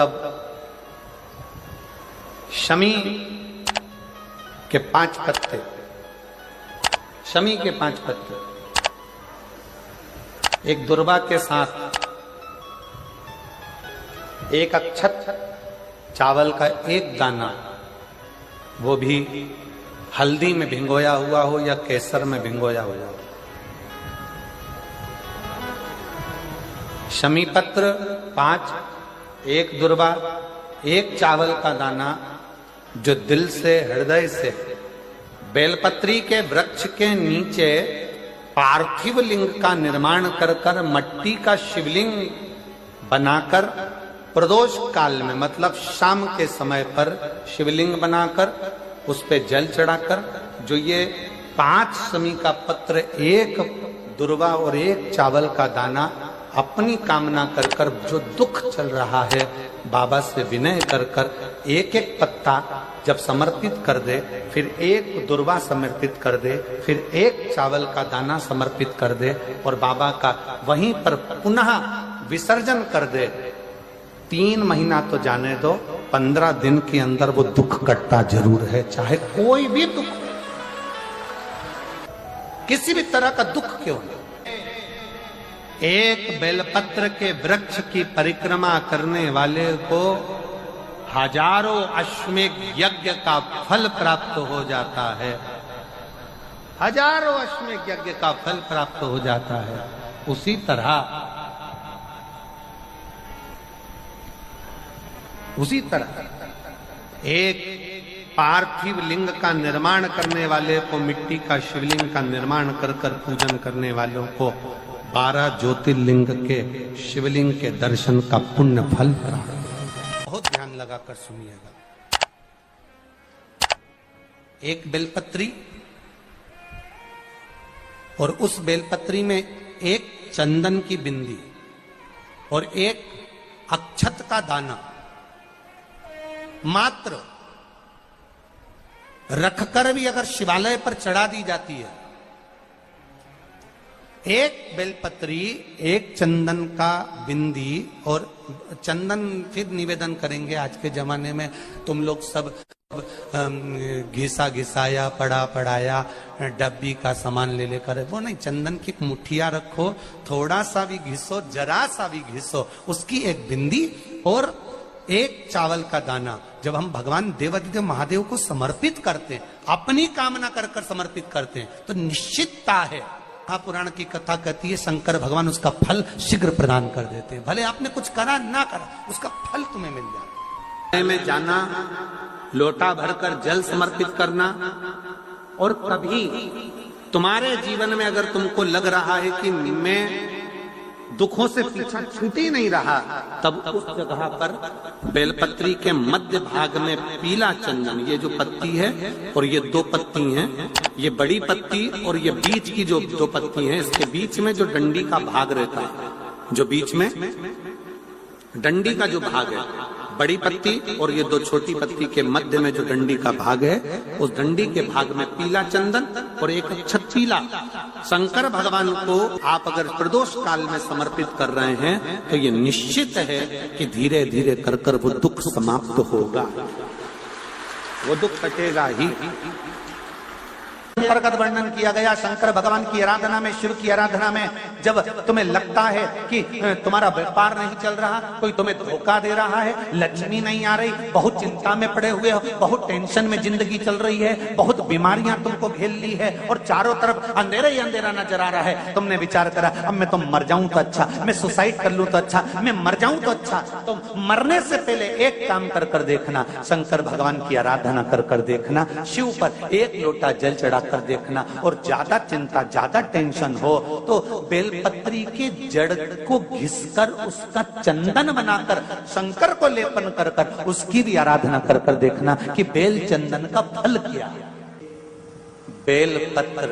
तब शमी के 5 पत्ते, शमी के 5 पत्ते एक दुर्वा के साथ एक अक्षत चावल का एक दाना, वो भी हल्दी में भिंगोया हुआ हो या केसर में भिंगोया हुआ हो। शमी पत्र 5, एक दुर्वा, एक चावल का दाना, जो दिल से हृदय से बेलपत्री के वृक्ष के नीचे पार्थिव लिंग का निर्माण कर कर मट्टी का शिवलिंग बनाकर प्रदोष काल में, मतलब शाम के समय पर शिवलिंग बनाकर उस पे जल चढ़ाकर, जो ये 5 शमी का पत्र, एक दुर्वा और एक चावल का दाना, अपनी कामना कर कर जो दुख चल रहा है बाबा से विनय कर कर एक एक पत्ता जब समर्पित कर दे, फिर एक दुर्वा समर्पित कर दे, फिर एक चावल का दाना समर्पित कर दे और बाबा का वहीं पर पुनः विसर्जन कर दे, 3 महीना तो जाने दो, 15 दिन के अंदर वो दुख कटता जरूर है, चाहे कोई भी दुख, किसी भी तरह का दुख क्यों न। एक बेलपत्र के वृक्ष की परिक्रमा करने वाले को हजारों अश्वमेध यज्ञ का फल प्राप्त हो जाता है, हजारों अश्वमेध यज्ञ का फल प्राप्त हो जाता है। उसी तरह एक पार्थिव लिंग का निर्माण करने वाले को, मिट्टी का शिवलिंग का निर्माण कर कर पूजन करने वालों को 12 ज्योतिर्लिंग के शिवलिंग के दर्शन का पुण्य फल प्राप्त। बहुत ध्यान लगाकर सुनिएगा। एक बेलपत्री और उस बेलपत्री में एक चंदन की बिंदी और एक अक्षत का दाना मात्र रखकर भी अगर शिवालय पर चढ़ा दी जाती है, एक बेलपत्री, एक चंदन का बिंदी, और चंदन फिर निवेदन करेंगे। आज के जमाने में तुम लोग सब घिसा घिसाया, पड़ा पड़ाया, डब्बी का सामान ले लेकर, वो नहीं, चंदन की मुठिया रखो, थोड़ा सा भी घिसो, जरा सा भी घिसो, उसकी एक बिंदी और एक चावल का दाना जब हम भगवान देवाधिदेव महादेव को समर्पित करते हैं, अपनी कामना कर कर समर्पित करते हैं, तो निश्चितता है, पुराण की कथा कहती है, शंकर भगवान उसका फल शीघ्र प्रदान कर देते हैं। भले आपने कुछ करा ना करा, उसका फल तुम्हें मिल जाए। में जाना, लोटा भरकर जल समर्पित करना, और कभी तुम्हारे जीवन में अगर तुमको लग रहा है कि मैं दुखों से पीछा छूट ही नहीं रहा, तब उस जगह पर बेलपत्री के मध्य भाग में पीला चंदन, ये जो पत्ती है और ये 2 पत्ती हैं, ये बड़ी पत्ती और ये बीच की जो 2 पत्ती हैं, इसके बीच में जो डंडी का भाग रहता है, जो बीच में डंडी का जो भाग है, बड़ी पत्ती और ये 2 छोटी पत्ती के मध्य में जो डंडी का भाग है, उस डंडी के भाग में पीला चंदन और एक अक्षत पीला, शंकर भगवान को आप अगर प्रदोष काल में समर्पित कर रहे हैं, तो ये निश्चित है कि धीरे धीरे कर कर वो दुख समाप्त होगा, वो दुख कटेगा ही। अंतर्गत वर्णन किया गया शंकर भगवान की आराधना में, शिव की आराधना में, जब तुम्हें लगता है कि तुम्हारा व्यापार नहीं चल रहा, कोई तुम्हें धोखा दे रहा है, लक्ष्मी नहीं आ रही, बहुत चिंता में पड़े हुए हो, बहुत टेंशन में जिंदगी चल रही है, बहुत बीमारियां तुमको घेर ली है और चारों तरफ अंधेरा ही अंधेरा नजर आ रहा है, तुमने विचार करा अब मैं तो मर जाऊं तो अच्छा, मैं सुसाइड कर लूं तो अच्छा, मैं मर जाऊं तो अच्छा, तो मरने से पहले एक काम कर कर देखना, शंकर भगवान की आराधना कर कर देखना, शिव पर एक लोटा जल चढ़ा कर देखना, और ज्यादा चिंता, ज्यादा टेंशन हो तो बेलपत्री के जड़ को घिसकर उसका चंदन बनाकर शंकर को लेपन कर कर उसकी भी आराधना कर कर देखना कि बेल चंदन का फल क्या है। बेलपत्र